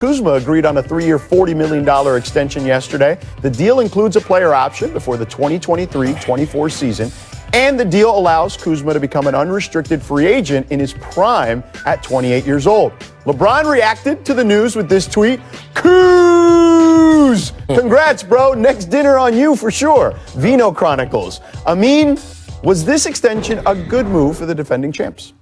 Kuzma agreed on a 3-year, $40 million extension yesterday. The deal includes a player option before the 2023-24 season, and the deal allows Kuzma to become an unrestricted free agent in his prime at 28 years old. LeBron reacted to the news with this tweet: Kuz! Congrats, bro. Next dinner on you for sure. Vino Chronicles. Amin, was this extension a good move for the defending champs?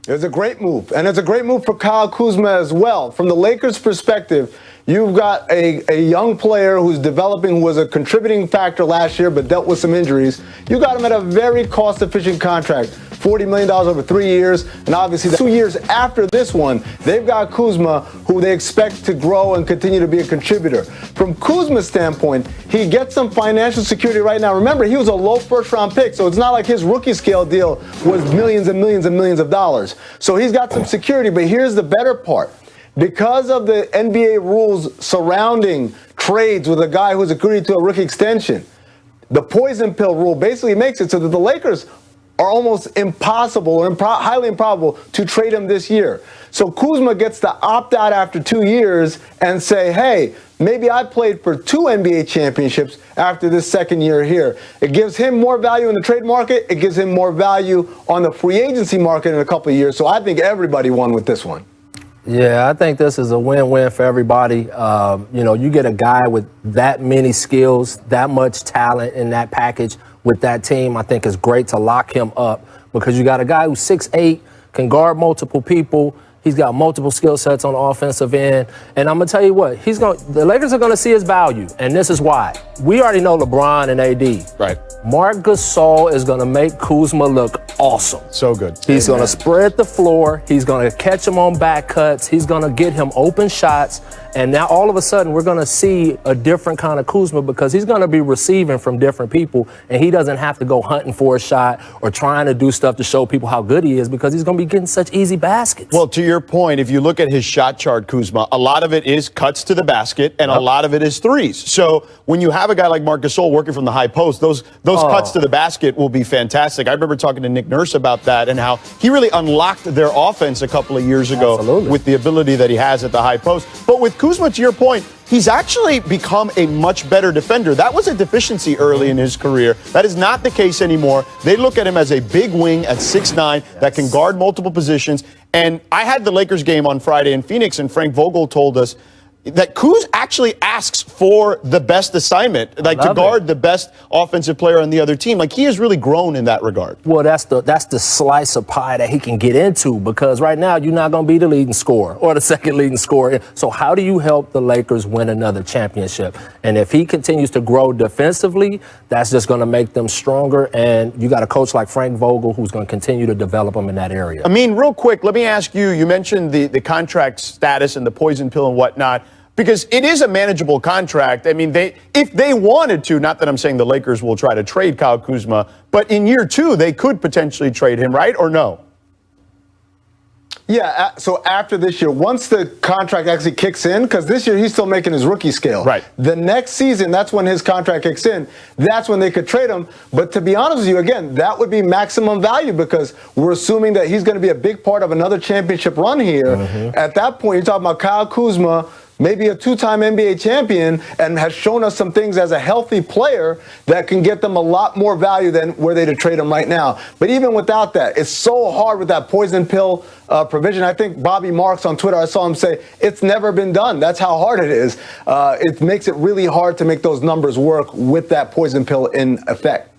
It was a great move, and it's a great move for Kyle Kuzma as well. From the Lakers' perspective, you've got a young player who's developing, who was a contributing factor last year but dealt with some injuries. You got him at a very cost-efficient contract, $40 million over 3 years, and obviously 2 years after this one, they've got Kuzma, who they expect to grow and continue to be a contributor. From Kuzma's standpoint, he gets some financial security right now. Remember, he was a low first-round pick, so it's not like his rookie scale deal was millions and millions and millions of dollars. So he's got some security, but here's the better part. Because of the NBA rules surrounding trades with a guy who's agreed to a rookie extension, the poison pill rule basically makes it so that the Lakers are almost impossible or highly improbable to trade him this year. So Kuzma gets to opt out after 2 years and say, hey, maybe I played for 2 NBA championships after this second year here. It gives him more value in the trade market. It gives him more value on the free agency market in a couple of years. So I think everybody won with this one. Yeah, I think this is a win-win for everybody. You get a guy with that many skills, that much talent in that package with that team. I think it's great to lock him up because you got a guy who's 6'8", can guard multiple people. He's got multiple skill sets on the offensive end. And I'm going to tell you what, the Lakers are going to see his value, and this is why. We already know LeBron and AD. Right. Marc Gasol is going to make Kuzma look awesome. So good. He's going to spread the floor. He's going to catch him on back cuts. He's going to get him open shots. And now all of a sudden we're going to see a different kind of Kuzma because he's going to be receiving from different people, and he doesn't have to go hunting for a shot or trying to do stuff to show people how good he is because he's going to be getting such easy baskets. Well, to your point, if you look at his shot chart, Kuzma, a lot of it is cuts to the basket and a lot of it is threes. So when you have a guy like Marc Gasol working from the high post, those cuts to the basket will be fantastic. I remember talking to Nick Nurse about that and how he really unlocked their offense a couple of years ago with the ability that he has at the high post. But with Kuzma, to your point, he's actually become a much better defender. That was a deficiency early in his career. That is not the case anymore. They look at him as a big wing at 6'9" that can guard multiple positions. And I had the Lakers game on Friday in Phoenix, and Frank Vogel told us that Kuz actually asks for the best assignment, like to guard the best offensive player on the other team. Like, he has really grown in that regard. Well, that's the slice of pie that he can get into because right now you're not going to be the leading scorer or the second leading scorer. So how do you help the Lakers win another championship? And if he continues to grow defensively, that's just going to make them stronger. And you got a coach like Frank Vogel who's going to continue to develop them in that area. I mean, real quick, let me ask you, you mentioned the contract status and the poison pill and whatnot. Because it is a manageable contract. I mean, if they wanted to, not that I'm saying the Lakers will try to trade Kyle Kuzma, but in year 2, they could potentially trade him, right? Or no? Yeah, so after this year, once the contract actually kicks in, because this year he's still making his rookie scale. Right. The next season, that's when his contract kicks in. That's when they could trade him. But to be honest with you, again, that would be maximum value because we're assuming that he's going to be a big part of another championship run here. At that point, you're talking about Kyle Kuzma, maybe a 2-time NBA champion, and has shown us some things as a healthy player that can get them a lot more value than were they to trade him right now. But even without that, it's so hard with that poison pill provision. I think Bobby Marks on Twitter, I saw him say, it's never been done. That's how hard it is. It makes it really hard to make those numbers work with that poison pill in effect.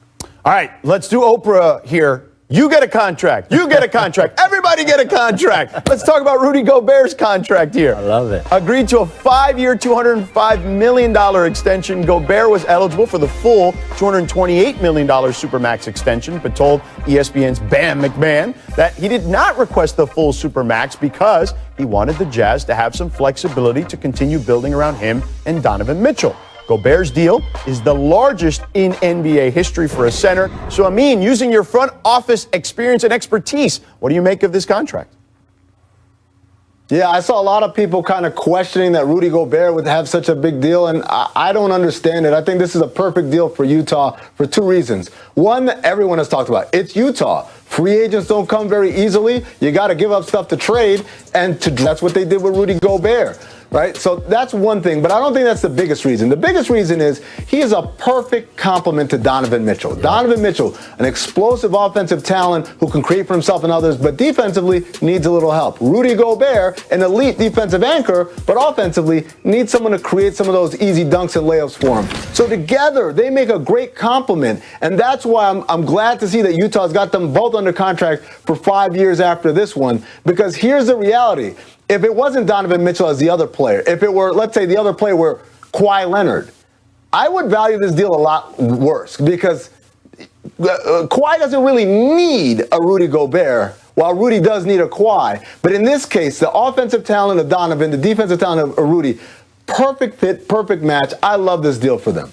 All right, let's do Oprah here. You get a contract. You get a contract. Everybody get a contract. Let's talk about Rudy Gobert's contract here. I love it. Agreed to a 5-year, $205 million extension. Gobert was eligible for the full $228 million Supermax extension, but told ESPN's Bam McMahon that he did not request the full Supermax because he wanted the Jazz to have some flexibility to continue building around him and Donovan Mitchell. Gobert's deal is the largest in NBA history for a center. So, Amin, using your front office experience and expertise, what do you make of this contract? Yeah, I saw a lot of people kind of questioning that Rudy Gobert would have such a big deal, and I don't understand it. I think this is a perfect deal for Utah for two reasons. One, everyone has talked about. It's Utah. Free agents don't come very easily. You got to give up stuff to trade, and that's what they did with Rudy Gobert. Right? So that's one thing, but I don't think that's the biggest reason. The biggest reason is he is a perfect complement to Donovan Mitchell. Donovan Mitchell, an explosive offensive talent who can create for himself and others, but defensively needs a little help. Rudy Gobert, an elite defensive anchor, but offensively needs someone to create some of those easy dunks and layups for him. So together, they make a great complement, and that's why I'm glad to see that Utah's got them both under contract for 5 years after this one, because here's the reality. If it wasn't Donovan Mitchell as the other player, if it were, let's say the other player were Kawhi Leonard, I would value this deal a lot worse because Kawhi doesn't really need a Rudy Gobert, while Rudy does need a Kawhi. But in this case, the offensive talent of Donovan, the defensive talent of Rudy, perfect fit, perfect match. I love this deal for them.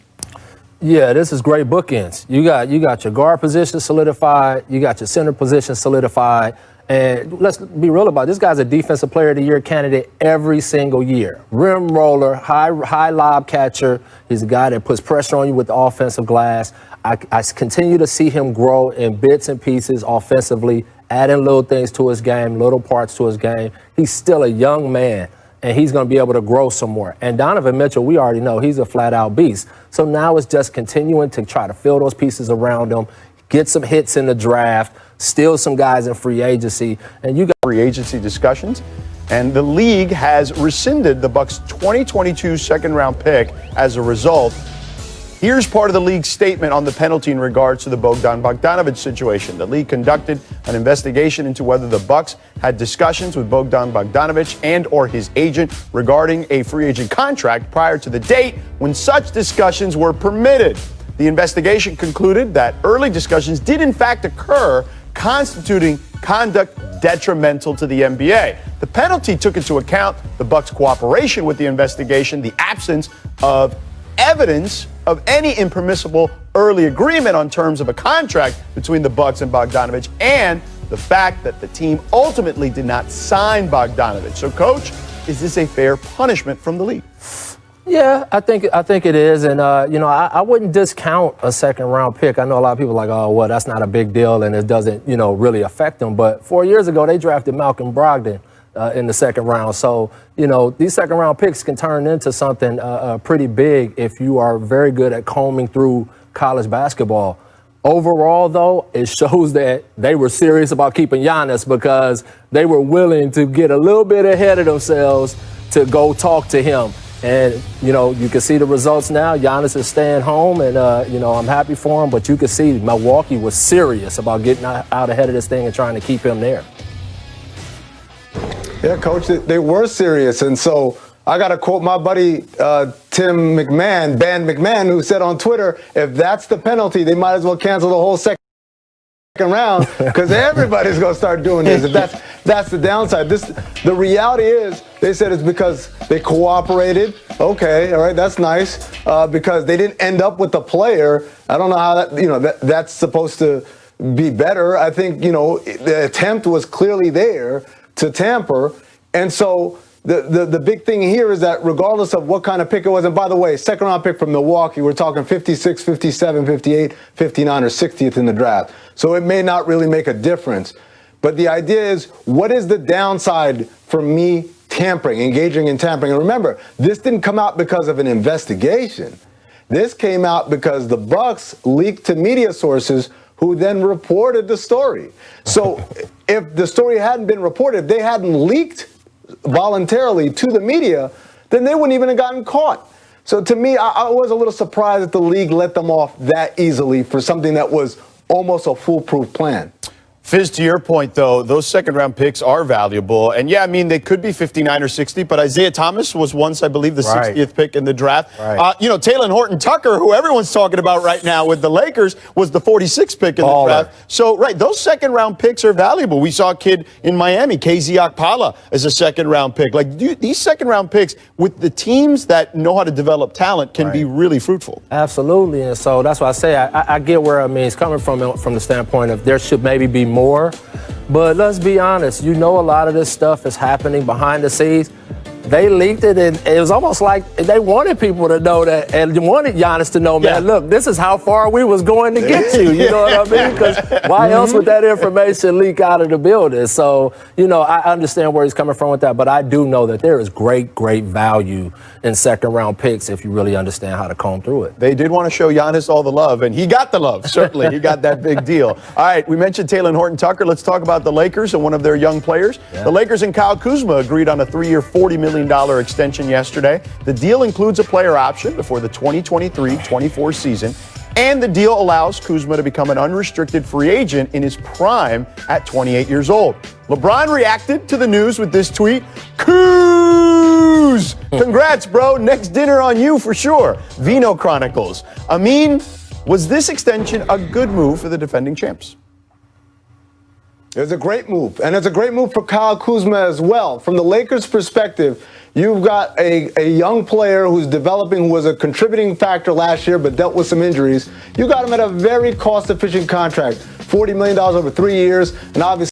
Yeah, this is great bookends. You got your guard position solidified. You got your center position solidified. And let's be real about it. This guy's a defensive player of the year candidate every single year. Rim roller, high lob catcher. He's a guy that puts pressure on you with the offensive glass. I continue to see him grow in bits and pieces offensively, adding little things to his game, little parts to his game. He's still a young man, and he's going to be able to grow some more. And Donovan Mitchell, we already know he's a flat-out beast. So now it's just continuing to try to fill those pieces around him, get some hits in the draft, steal some guys in free agency, and you got free agency discussions. And the league has rescinded the Bucks' 2022 second-round pick as a result. Here's part of the league's statement on the penalty in regards to the Bogdan Bogdanovic situation. The league conducted an investigation into whether the Bucks had discussions with Bogdan Bogdanovic and or his agent regarding a free agent contract prior to the date when such discussions were permitted. The investigation concluded that early discussions did in fact occur, constituting conduct detrimental to the NBA. The penalty took into account the Bucks' cooperation with the investigation, the absence of evidence of any impermissible early agreement on terms of a contract between the Bucks and Bogdanovic, and the fact that the team ultimately did not sign Bogdanovic. So, Coach, is this a fair punishment from the league? Yeah, I think it is, and I wouldn't discount a second-round pick. I know a lot of people are like, oh, well, that's not a big deal, and it doesn't, really affect them. But 4 years ago, they drafted Malcolm Brogdon in the second round. So, these second-round picks can turn into something pretty big if you are very good at combing through college basketball. Overall, though, it shows that they were serious about keeping Giannis because they were willing to get a little bit ahead of themselves to go talk to him. And, you can see the results now. Giannis is staying home, and, I'm happy for him. But you can see Milwaukee was serious about getting out ahead of this thing and trying to keep him there. Yeah, Coach, they were serious. And so I got to quote my buddy Tim McMahon, Ban McMahon, who said on Twitter, if that's the penalty, they might as well cancel the whole second round because everybody's going to start doing this. If that's the downside. The reality is they said it's because they cooperated. Okay, all right, that's nice. Because they didn't end up with the player. I don't know how that's supposed to be better. I think, the attempt was clearly there to tamper. And so the big thing here is that regardless of what kind of pick it was, and by the way, second round pick from Milwaukee, we're talking 56, 57, 58, 59, or 60th in the draft. So it may not really make a difference. But the idea is, what is the downside for me engaging in tampering? And remember, this didn't come out because of an investigation. This came out because the Bucks leaked to media sources who then reported the story. So if the story hadn't been reported, if they hadn't leaked voluntarily to the media, then they wouldn't even have gotten caught. So to me, I was a little surprised that the league let them off that easily for something that was almost a foolproof plan. Fizz, to your point, though, those second-round picks are valuable. And, yeah, I mean, they could be 59 or 60, but Isaiah Thomas was once, I believe, the 60th pick in the draft. Right. Taylor Horton-Tucker, who everyone's talking about right now with the Lakers, was the 46th pick in the draft. So, right, those second-round picks are valuable. We saw a kid in Miami, KZ Okpala, as a second-round pick. These second-round picks with the teams that know how to develop talent can be really fruitful. Absolutely. And so that's why I say I get where it's coming from the standpoint of there should maybe be more. But let's be honest, a lot of this stuff is happening behind the scenes. They leaked it, and it was almost like they wanted people to know that, and wanted Giannis to know, man, look, this is how far we was going to get you. You know what I mean? Because why else would that information leak out of the building? So, I understand where he's coming from with that, but I do know that there is great, great value in second-round picks if you really understand how to comb through it. They did want to show Giannis all the love, and he got the love, certainly. He got that big deal. All right, we mentioned Talen Horton-Tucker. Let's talk about the Lakers and one of their young players. Yeah. The Lakers and Kyle Kuzma agreed on a 3-year, $40 million extension yesterday. The deal includes a player option before the 2023-24 season, and the deal allows Kuzma to become an unrestricted free agent in his prime at 28 years old. LeBron reacted to the news with this tweet: Kuz! Congrats, bro. Next dinner on you for sure. Vino Chronicles. Amin, was this extension a good move for the defending champs? It's a great move, and it's a great move for Kyle Kuzma as well. From the Lakers' perspective, you've got a young player who's developing, who was a contributing factor last year but dealt with some injuries. You got him at a very cost-efficient contract, $40 million over 3 years, and obviously